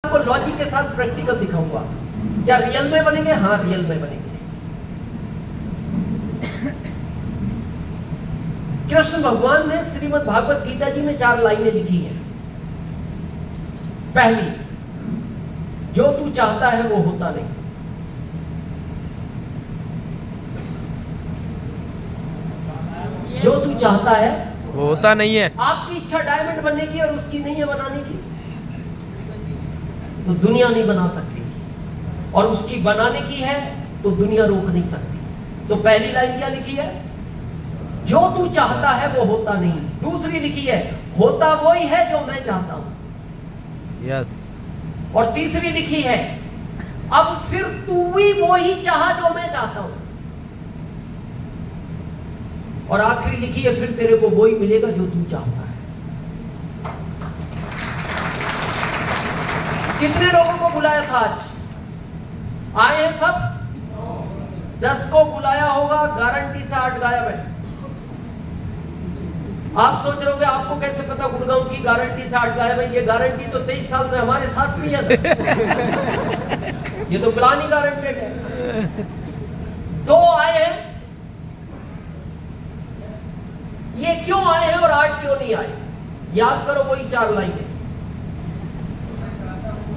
आपको लॉजिक के साथ प्रैक्टिकल दिखाऊंगा। क्या रियल में बनेंगे? हाँ, रियल में बनेंगे। कृष्ण भगवान ने श्रीमद् भागवत गीता जी में 4 लाइनें लिखी हैं। पहली, जो तू चाहता है वो होता नहीं। जो तू चाहता है वो होता नहीं है। आपकी इच्छा डायमंड बनने की और उसकी नहीं है बनाने की, तो दुनिया नहीं बना सकती, और उसकी बनाने की है तो दुनिया रोक नहीं सकती। तो पहली लाइन क्या लिखी है? जो तू चाहता है वो होता नहीं। दूसरी लिखी है, होता वही है जो मैं चाहता हूं। यस। और तीसरी लिखी है, अब फिर तू भी वही चाह जो मैं चाहता हूं। और आखिरी लिखी है, फिर तेरे को वही मिलेगा जो तू चाहता है। कितने लोगों को बुलाया था आज? आए हैं सब? 10 को बुलाया होगा, गारंटी से 8 गायब है। आप सोच रहे होगे आपको कैसे पता गुड़गांव की गारंटी से 8 गायब है? ये गारंटी तो 23 साल से हमारे साथ भी है ना। ये तो प्लान ही गारंटेड है। 2 आए हैं, ये क्यों आए हैं और 8 क्यों नहीं आए? याद करो वही 4 लाइनें।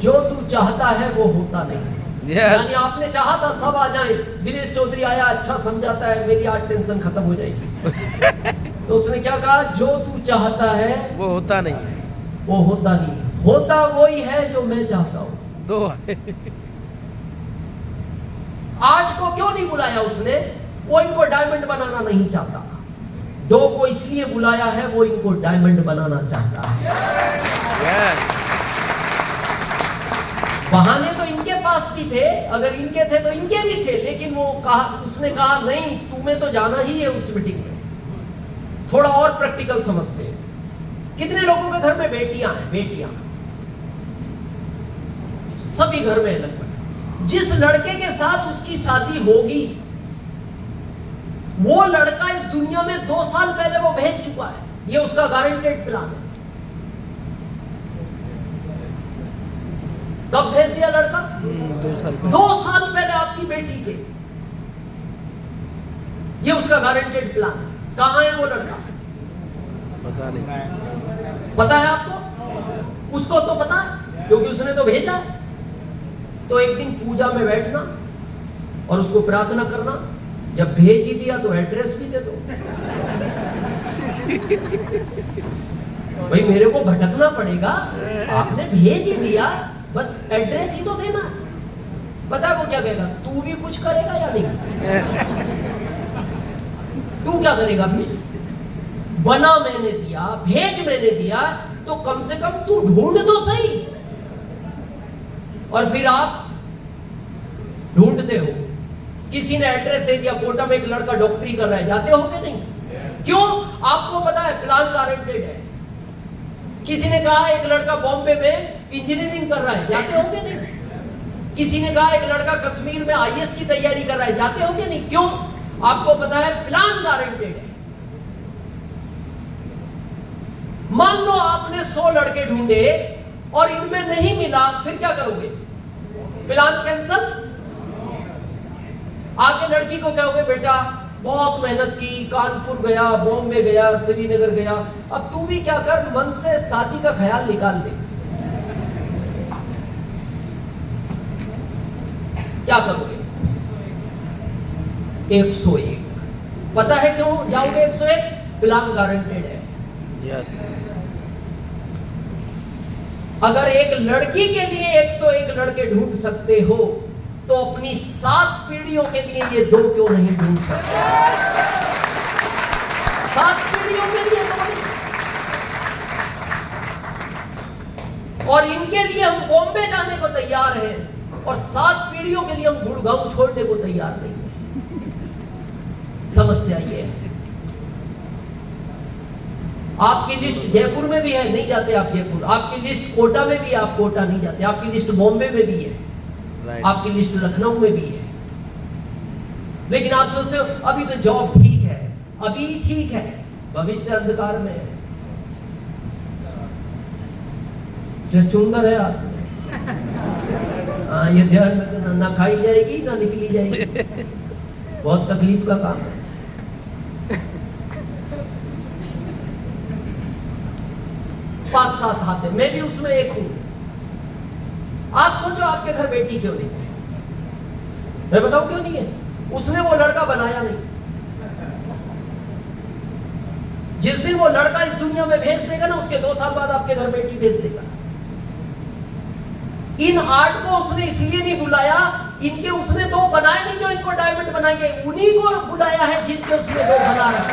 जो तू चाहता है वो होता नहीं। यानी आपने चाहा था सब आ जाएं, दिनेश चौधरी आया, अच्छा समझाता है, मेरी आज टेंशन खत्म हो जाएगी। तो उसने क्या कहा? जो तू चाहता है वो होता नहीं है। वो होता नहीं, होता वही है जो मैं चाहता हूं। 2 8 को क्यों नहीं बुलाया उसने? वो इनको डायमंड बनाना नहीं चाहता। 2 को इसलिए बुलाया है, वो इनको डायमंड बनाना चाहता है। यस। बहाने तो इनके पास भी थे, अगर इनके थे तो इनके भी थे, लेकिन वो कहा, उसने कहा नहीं, तुम्हें तो जाना ही है उस मीटिंग में। थोड़ा और प्रैक्टिकल समझते हैं। कितने लोगों के घर में बेटियां हैं? बेटियां सभी घर में लगभग। जिस लड़के के साथ उसकी शादी होगी, वो लड़का इस दुनिया में 2 साल पहले वो भेज चुका है। ये उसका गारंटेड प्लान है। कब भेज दिया लड़का? 2 साल पहले आपकी बेटी के। ये उसका गारंटेड प्लान है। कहां है वो लड़का? पता नहीं। पता है आपको? उसको तो पता है, क्योंकि उसने तो भेजा। तो एक दिन पूजा में बैठना और उसको प्रार्थना करना, जब भेज ही दिया तो एड्रेस भी दे दो। भाई मेरे को भटकना पड़ेगा, आपने भेज ही दिया, बस एड्रेस ही तो देना। पता है वो क्या कहेगा? तू भी कुछ करेगा या नहीं? तू क्या करेगा? भी बना मैंने दिया, भेज मैंने दिया, तो कम से कम तू ढूंढ तो सही। और फिर आप ढूंढते हो। किसी ने एड्रेस दे दिया, कोटा में एक लड़का डॉक्टरी कर रहा है, जाते हो कि नहीं? क्यों? आपको पता है प्लान गारंटेड है। किसी ने कहा एक लड़का बॉम्बे में इंजीनियरिंग कर रहा है, जाते हो कि नहीं? किसी ने कहा एक लड़का कश्मीर में आईएएस की तैयारी कर रहा है, जाते हो कि नहीं? क्यों? आपको पता है प्लान गारंटेड है। मान लो आपने 100 लड़के ढूंढे और इनमें नहीं मिला, फिर क्या करोगे? Plan cancel? आगे लड़की को कहोगे बेटा बहुत मेहनत की, कानपुर गया, बॉम्बे गया, श्रीनगर गया, अब तू भी क्या कर, मन से शादी का ख्याल निकाल दे। क्या करोगे? 101। पता है क्यों जाओगे 101? प्लान गारंटेड है। यस। अगर एक लड़की के लिए 101 लड़के ढूंढ सकते हो, तो अपनी 7 पीढ़ियों के लिए ये 2 क्यों नहीं ढूंढ सकते? 7 पीढ़ियों के लिए 2 नहीं। और इनके लिए हम बॉम्बे जाने को तैयार हैं, और 7 पीढ़ियों के लिए हम गुड़गांव छोड़ने को तैयार नहीं है। समस्या ये है। आपकी लिस्ट जयपुर में भी है, नहीं जाते आप जयपुर। आपकी लिस्ट कोटा में भी है, आप कोटा नहीं जाते। आपकी लिस्ट बॉम्बे में भी है, आपकी लिस्ट लखनऊ में भी है। लेकिन आप सोचते हो अभी तो जॉब ठीक है, अभी ठीक है, भविष्य अंधकार में है। जो चुंदर है आदमी हाँ, ये ध्यान रखना, ना खाई जाएगी ना निकली जाएगी। बहुत तकलीफ का काम है। पांच सात हाथ है, मैं भी उसमें एक हूं। आप सोचो आपके घर बेटी क्यों नहीं है? मैं बताऊं क्यों नहीं है? उसने वो लड़का बनाया नहीं। जिस दिन वो लड़का इस दुनिया में भेज देगा ना, उसके 2 साल बाद आपके घर बेटी भेज देगा। इन 8 को उसने इसलिए नहीं बुलाया, इनके उसने 2 बनाए नहीं जो इनको डायमंड बनाएंगे, उन्हीं को बुलाया है जिनके उसने 2 बना रखे।